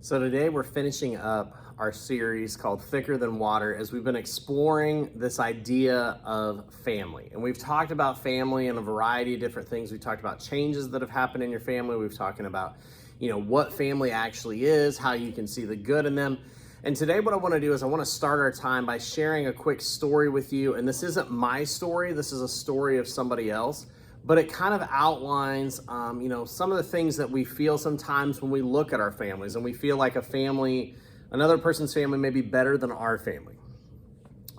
So today we're finishing up our series called Thicker Than Water as we've been exploring this idea of family. And we've talked about family and a variety of different things. We've talked about changes that have happened in your family. We've talked about, what family actually is, how you can see the good in them. And today what I want to do is I want to start our time by sharing a quick story with you. And this isn't my story. This is a story of somebody else. But it kind of outlines, some of the things that we feel sometimes when we look at our families and we feel like another person's family may be better than our family.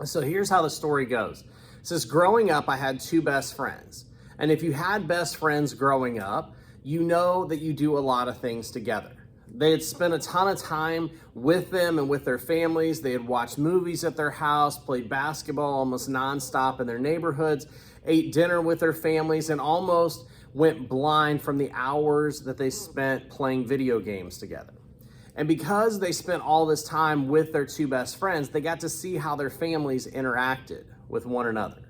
So here's how the story goes. It says, growing up, I had two best friends. And if you had best friends growing up, you know that you do a lot of things together. They had spent a ton of time with them and with their families. They had watched movies at their house, played basketball almost nonstop in their neighborhoods, ate dinner with their families, and almost went blind from the hours that they spent playing video games together. And because they spent all this time with their two best friends, they got to see how their families interacted with one another.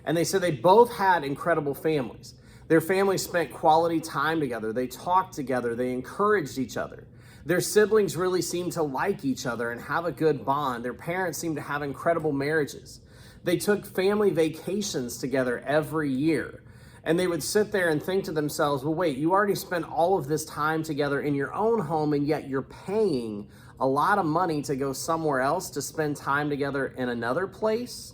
And they said they both had incredible families. Their families spent quality time together. They talked together. They encouraged each other. Their siblings really seemed to like each other and have a good bond. Their parents seemed to have incredible marriages. They took family vacations together every year. And they would sit there and think to themselves, well, wait, you already spent all of this time together in your own home, and yet you're paying a lot of money to go somewhere else to spend time together in another place.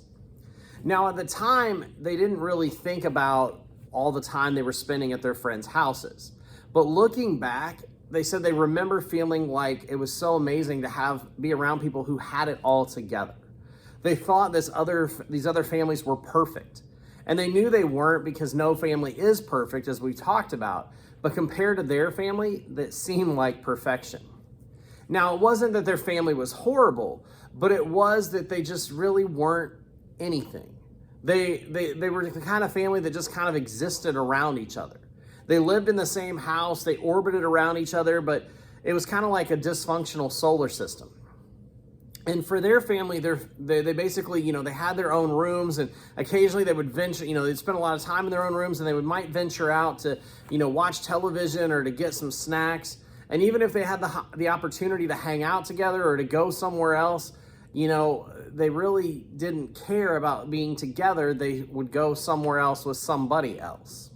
Now, at the time, they didn't really think about all the time they were spending at their friends' houses. But looking back, they said they remember feeling like it was so amazing to be around people who had it all together. They thought these other families were perfect. And they knew they weren't, because no family is perfect, as we talked about. But compared to their family, that seemed like perfection. Now, it wasn't that their family was horrible, but it was that they just really weren't anything. They were the kind of family that just kind of existed around each other. They lived in the same house, they orbited around each other, but it was kind of like a dysfunctional solar system. And for their family, they basically, they had their own rooms, and occasionally they would venture, they'd spend a lot of time in their own rooms, and they might venture out to, watch television or to get some snacks. And even if they had the opportunity to hang out together or to go somewhere else, they really didn't care about being together. They would go somewhere else with somebody else.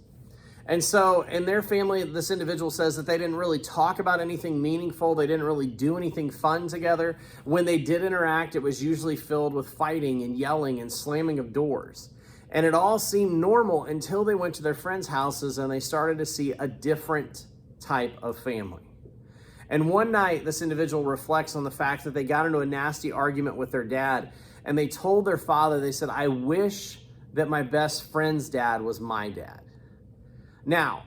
And so in their family, this individual says that they didn't really talk about anything meaningful. They didn't really do anything fun together. When they did interact, it was usually filled with fighting and yelling and slamming of doors. And it all seemed normal until they went to their friends' houses and they started to see a different type of family. And one night, this individual reflects on the fact that they got into a nasty argument with their dad, and they told their father, they said, I wish that my best friend's dad was my dad. Now,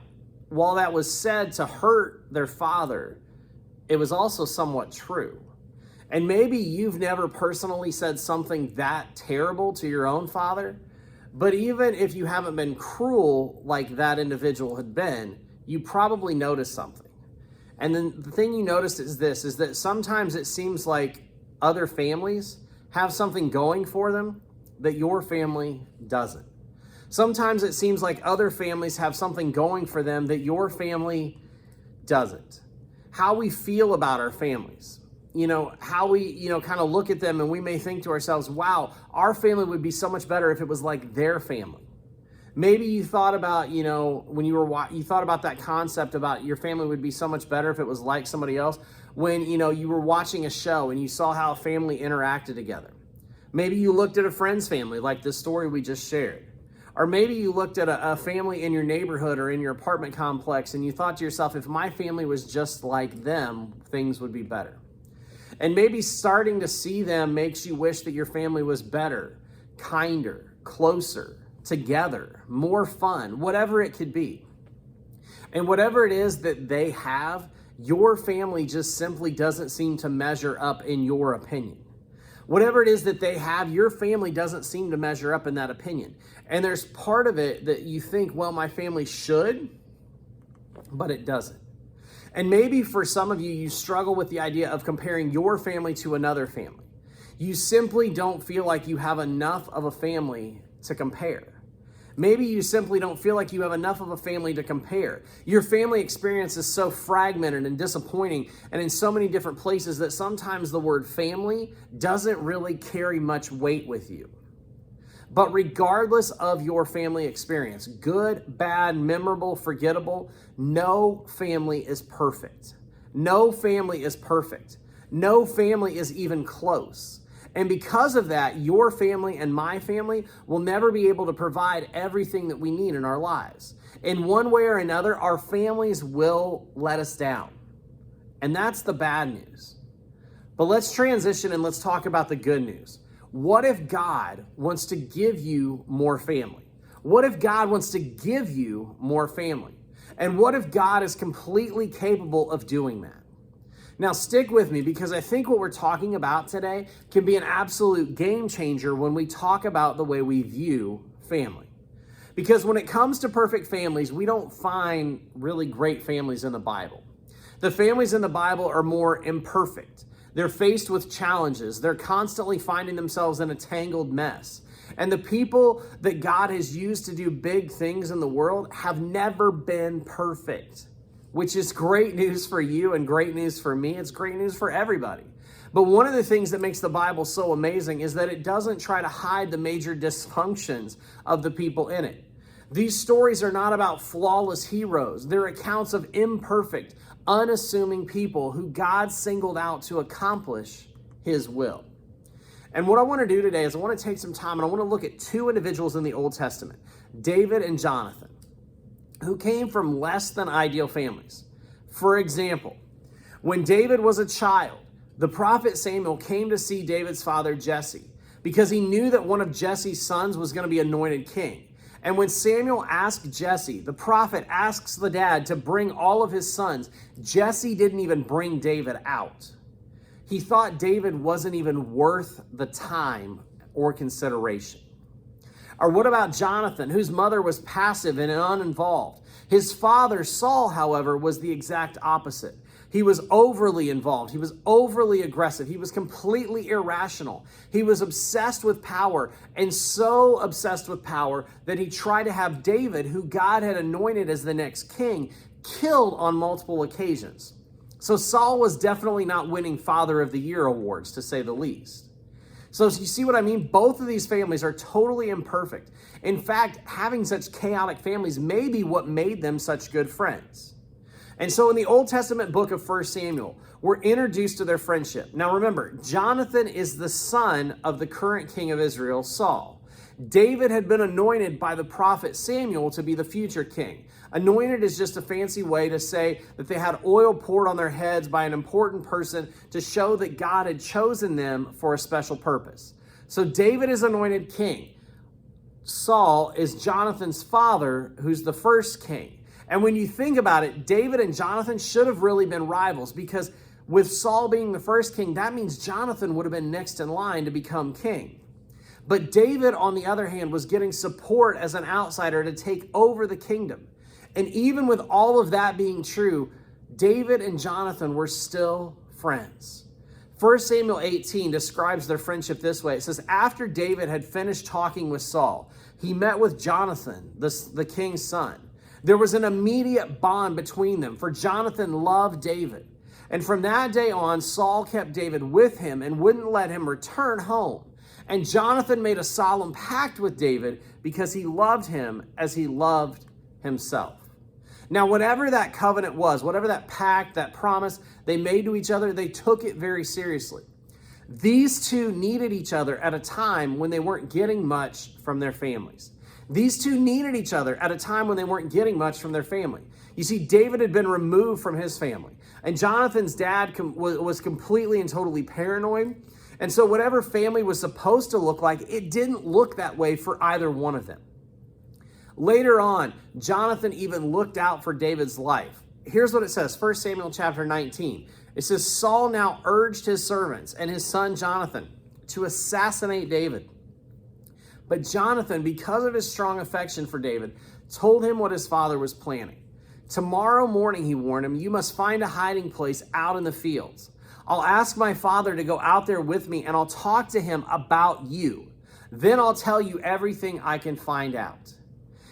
while that was said to hurt their father, it was also somewhat true. And maybe you've never personally said something that terrible to your own father, but even if you haven't been cruel like that individual had been, you probably noticed something. And then the thing you noticed is that sometimes it seems like other families have something going for them that your family doesn't. Sometimes it seems like other families have something going for them that your family doesn't. How we feel about our families, how we, kind of look at them, and we may think to ourselves, wow, our family would be so much better if it was like their family. Maybe you thought about, when you thought about that concept about your family would be so much better if it was like somebody else, when, you were watching a show and you saw how a family interacted together. Maybe you looked at a friend's family like this story we just shared. Or maybe you looked at a family in your neighborhood or in your apartment complex and you thought to yourself, if my family was just like them, things would be better. And maybe starting to see them makes you wish that your family was better, kinder, closer, together, more fun, whatever it could be. And whatever it is that they have, your family just simply doesn't seem to measure up in your opinion. Whatever it is that they have, your family doesn't seem to measure up in that opinion. And there's part of it that you think, well, my family should, but it doesn't. And maybe for some of you, you struggle with the idea of comparing your family to another family. You simply don't feel like you have enough of a family to compare. Maybe you simply don't feel like you have enough of a family to compare. Your family experience is so fragmented and disappointing and in so many different places that sometimes the word family doesn't really carry much weight with you. But regardless of your family experience, good, bad, memorable, forgettable, no family is perfect. No family is perfect. No family is even close. And because of that, your family and my family will never be able to provide everything that we need in our lives. In one way or another, our families will let us down. And that's the bad news. But let's transition and let's talk about the good news. What if God wants to give you more family? What if God wants to give you more family? And what if God is completely capable of doing that? Now stick with me, because I think what we're talking about today can be an absolute game changer when we talk about the way we view family. Because when it comes to perfect families, we don't find really great families in the Bible. The families in the Bible are more imperfect. They're faced with challenges. They're constantly finding themselves in a tangled mess. And the people that God has used to do big things in the world have never been perfect, which is great news for you and great news for me. It's great news for everybody. But one of the things that makes the Bible so amazing is that it doesn't try to hide the major dysfunctions of the people in it. These stories are not about flawless heroes. They're accounts of imperfect, unassuming people who God singled out to accomplish His will. And what I want to do today is I want to take some time and I want to look at two individuals in the Old Testament, David and Jonathan, who came from less than ideal families. For example, when David was a child, the prophet Samuel came to see David's father Jesse because he knew that one of Jesse's sons was going to be anointed king. And when Samuel asked Jesse, the prophet asks the dad to bring all of his sons, Jesse didn't even bring David out. He thought David wasn't even worth the time or consideration. Or what about Jonathan, whose mother was passive and uninvolved? His father, Saul, however, was the exact opposite. He was overly involved. He was overly aggressive. He was completely irrational. He was obsessed with power, and so obsessed with power that he tried to have David, who God had anointed as the next king, killed on multiple occasions. So Saul was definitely not winning Father of the Year awards, to say the least. So you see what I mean? Both of these families are totally imperfect. In fact, having such chaotic families may be what made them such good friends. And so in the Old Testament book of 1 Samuel, we're introduced to their friendship. Now remember, Jonathan is the son of the current king of Israel, Saul. David had been anointed by the prophet Samuel to be the future king. Anointed is just a fancy way to say that they had oil poured on their heads by an important person to show that God had chosen them for a special purpose. So David is anointed king. Saul is Jonathan's father, who's the first king. And when you think about it, David and Jonathan should have really been rivals, because with Saul being the first king, that means Jonathan would have been next in line to become king. But David, on the other hand, was getting support as an outsider to take over the kingdom. And even with all of that being true, David and Jonathan were still friends. 1 Samuel 18 describes their friendship this way. It says, after David had finished talking with Saul, he met with Jonathan, the king's son. There was an immediate bond between them, for Jonathan loved David. And from that day on, Saul kept David with him and wouldn't let him return home. And Jonathan made a solemn pact with David because he loved him as he loved himself. Now, whatever that covenant was, whatever that pact, that promise they made to each other, they took it very seriously. These two needed each other at a time when they weren't getting much from their families. These two needed each other at a time when they weren't getting much from their family. You see, David had been removed from his family, and Jonathan's dad was completely and totally paranoid. And so whatever family was supposed to look like, it didn't look that way for either one of them. Later on, Jonathan even looked out for David's life. Here's what it says, 1 Samuel chapter 19. It says, Saul now urged his servants and his son Jonathan to assassinate David. But Jonathan, because of his strong affection for David, told him what his father was planning. Tomorrow morning, he warned him, you must find a hiding place out in the fields. I'll ask my father to go out there with me, and I'll talk to him about you. Then I'll tell you everything I can find out.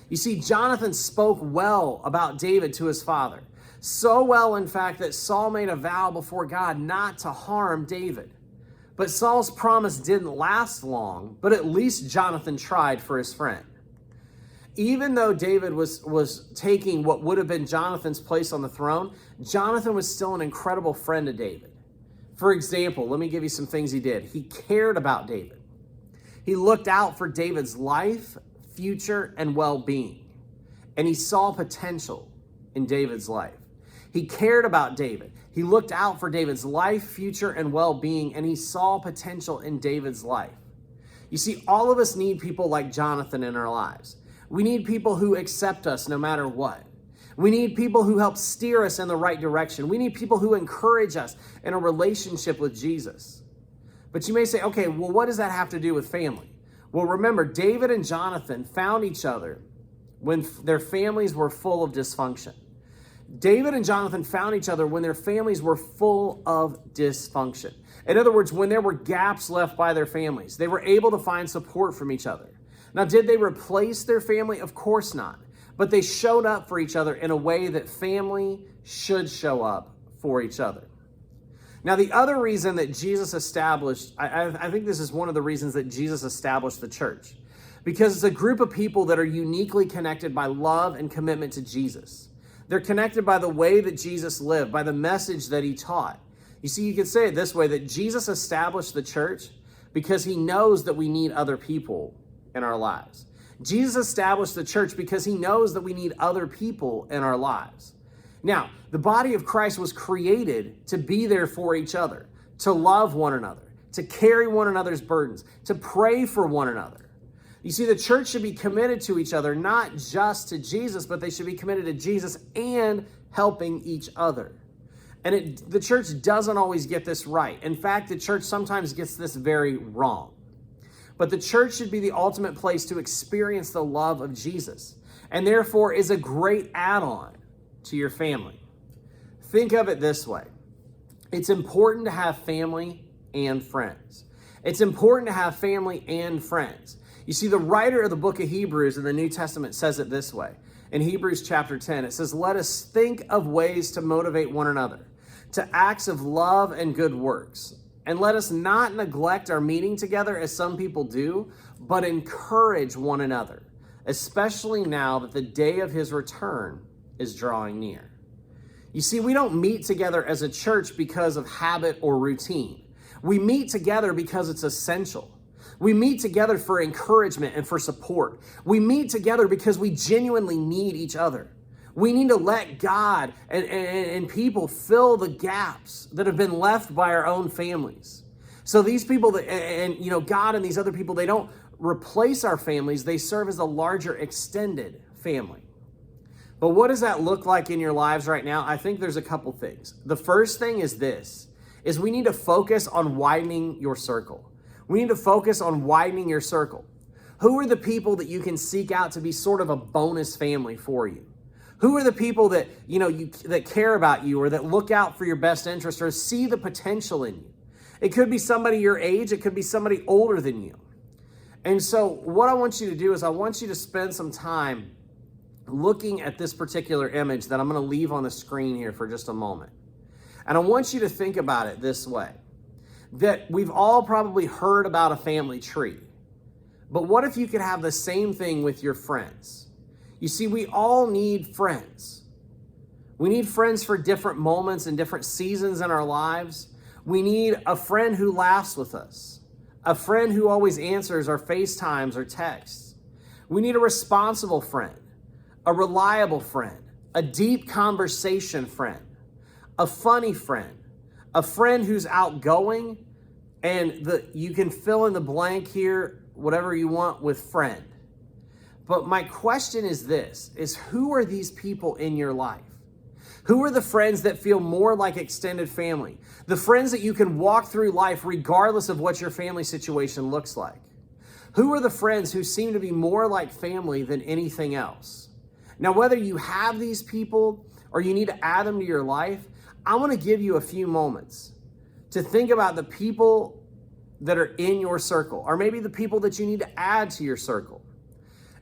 You see, Jonathan spoke well about David to his father. So well, in fact, that Saul made a vow before God not to harm David. But Saul's promise didn't last long, but at least Jonathan tried for his friend. Even though David was taking what would have been Jonathan's place on the throne, Jonathan was still an incredible friend to David. For example, let me give you some things he did. He cared about David. He looked out for David's life, future, and well-being. And he saw potential in David's life. He cared about David. He looked out for David's life, future, and well-being, and he saw potential in David's life. You see, all of us need people like Jonathan in our lives. We need people who accept us no matter what. We need people who help steer us in the right direction. We need people who encourage us in a relationship with Jesus. But you may say, okay, well, what does that have to do with family? Well, remember, David and Jonathan found each other when their families were full of dysfunction. David and Jonathan found each other when their families were full of dysfunction. In other words, when there were gaps left by their families, they were able to find support from each other. Now, did they replace their family? Of course not. But they showed up for each other in a way that family should show up for each other. Now, the other reason that Jesus established, I think this is one of the reasons that Jesus established the church, because it's a group of people that are uniquely connected by love and commitment to Jesus. They're connected by the way that Jesus lived, by the message that he taught. You see, you could say it this way, that Jesus established the church because he knows that we need other people in our lives. Jesus established the church because he knows that we need other people in our lives. Now, the body of Christ was created to be there for each other, to love one another, to carry one another's burdens, to pray for one another. You see, the church should be committed to each other, not just to Jesus, but they should be committed to Jesus and helping each other. And the church doesn't always get this right. In fact, the church sometimes gets this very wrong. But the church should be the ultimate place to experience the love of Jesus, and therefore is a great add-on to your family. Think of it this way. It's important to have family and friends. It's important to have family and friends. You see, the writer of the book of Hebrews in the New Testament says it this way. In Hebrews chapter 10, it says, "Let us think of ways to motivate one another to acts of love and good works. And let us not neglect our meeting together as some people do, but encourage one another, especially now that the day of his return is drawing near." You see, we don't meet together as a church because of habit or routine. We meet together because it's essential. We meet together for encouragement and for support. We meet together because we genuinely need each other. We need to let God and people fill the gaps that have been left by our own families. So these people God and these other people, they don't replace our families. They serve as a larger extended family. But what does that look like in your lives right now? I think there's a couple things. The first thing is we need to focus on widening your circle. We need to focus on widening your circle. Who are the people that you can seek out to be sort of a bonus family for you? Who are the people that, that care about you or that look out for your best interest or see the potential in you? It could be somebody your age. It could be somebody older than you. And so what I want you to do is I want you to spend some time looking at this particular image that I'm going to leave on the screen here for just a moment. And I want you to think about it this way, that we've all probably heard about a family tree. But what if you could have the same thing with your friends? You see, we all need friends. We need friends for different moments and different seasons in our lives. We need a friend who laughs with us, a friend who always answers our FaceTimes or texts. We need a responsible friend, a reliable friend, a deep conversation friend, a funny friend, a friend who's outgoing, and you can fill in the blank here, whatever you want with friend. But my question is this, is who are these people in your life? Who are the friends that feel more like extended family? The friends that you can walk through life regardless of what your family situation looks like? Who are the friends who seem to be more like family than anything else? Now, whether you have these people or you need to add them to your life, I want to give you a few moments to think about the people that are in your circle, or maybe the people that you need to add to your circle.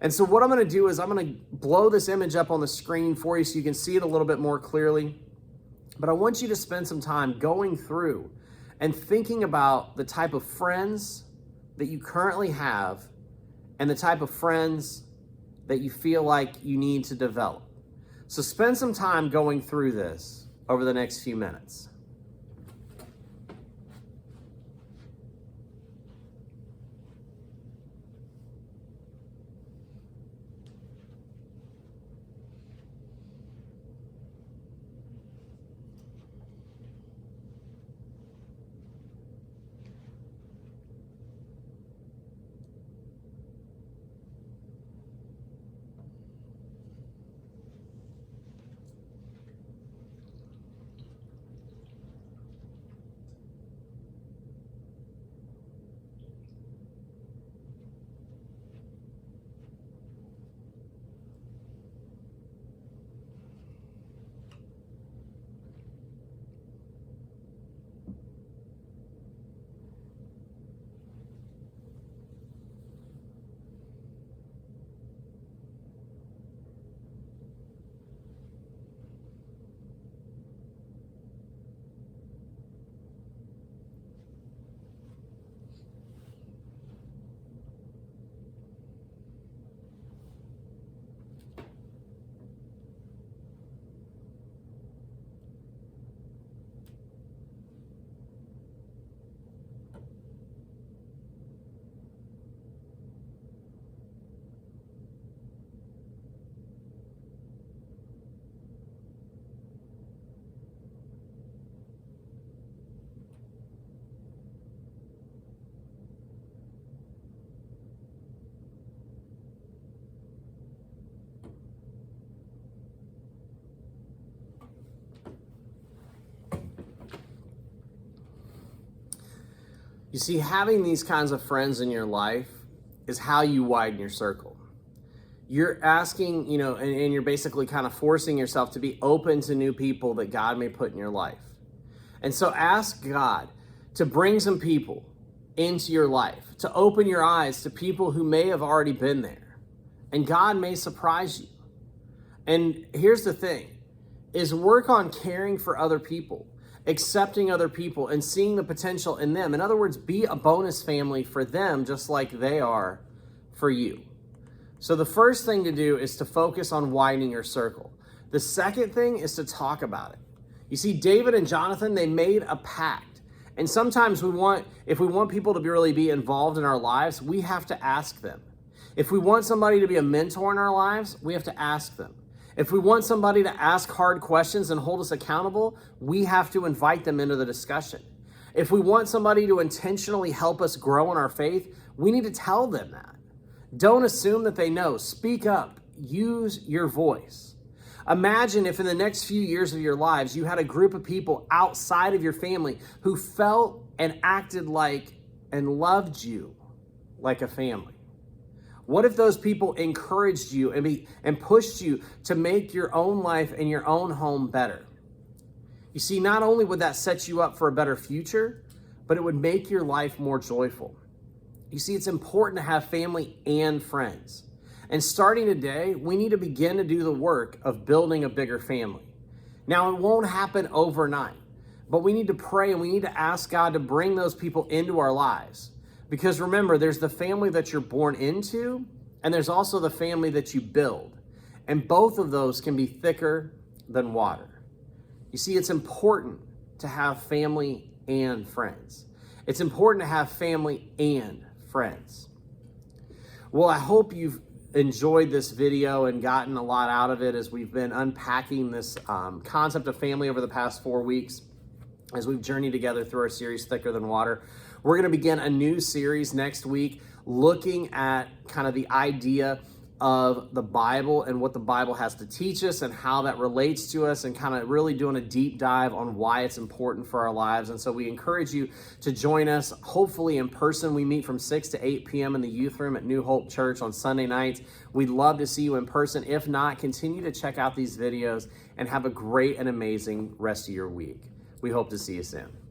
And so what I'm going to do is I'm going to blow this image up on the screen for you so you can see it a little bit more clearly. But I want you to spend some time going through and thinking about the type of friends that you currently have and the type of friends that you feel like you need to develop. So spend some time going through this over the next few minutes. You see, having these kinds of friends in your life is how you widen your circle. You're asking, and you're basically kind of forcing yourself to be open to new people that God may put in your life. And so ask God to bring some people into your life, to open your eyes to people who may have already been there. And God may surprise you. And here's the thing, is work on caring for other people, accepting other people, and seeing the potential in them. In other words, be a bonus family for them just like they are for you. So the first thing to do is to focus on widening your circle. The second thing is to talk about it. You see, David and Jonathan, they made a pact. And sometimes if we want people to really be involved in our lives, we have to ask them. If we want somebody to be a mentor in our lives, we have to ask them. If we want somebody to ask hard questions and hold us accountable, we have to invite them into the discussion. If we want somebody to intentionally help us grow in our faith, we need to tell them that. Don't assume that they know. Speak up. Use your voice. Imagine if in the next few years of your lives, you had a group of people outside of your family who felt and acted like and loved you like a family. What if those people encouraged you and pushed you to make your own life and your own home better? You see, not only would that set you up for a better future, but it would make your life more joyful. You see, it's important to have family and friends. And starting today, we need to begin to do the work of building a bigger family. Now, it won't happen overnight, but we need to pray and we need to ask God to bring those people into our lives. Because remember, there's the family that you're born into, and there's also the family that you build. And both of those can be thicker than water. You see, it's important to have family and friends. It's important to have family and friends. Well, I hope you've enjoyed this video and gotten a lot out of it as we've been unpacking this concept of family over the past 4 weeks as we've journeyed together through our series, Thicker Than Water. We're going to begin a new series next week looking at kind of the idea of the Bible and what the Bible has to teach us and how that relates to us, and kind of really doing a deep dive on why it's important for our lives. And so we encourage you to join us, hopefully in person. We meet from 6 to 8 p.m. in the youth room at New Hope Church on Sunday nights. We'd love to see you in person. If not, continue to check out these videos and have a great and amazing rest of your week. We hope to see you soon.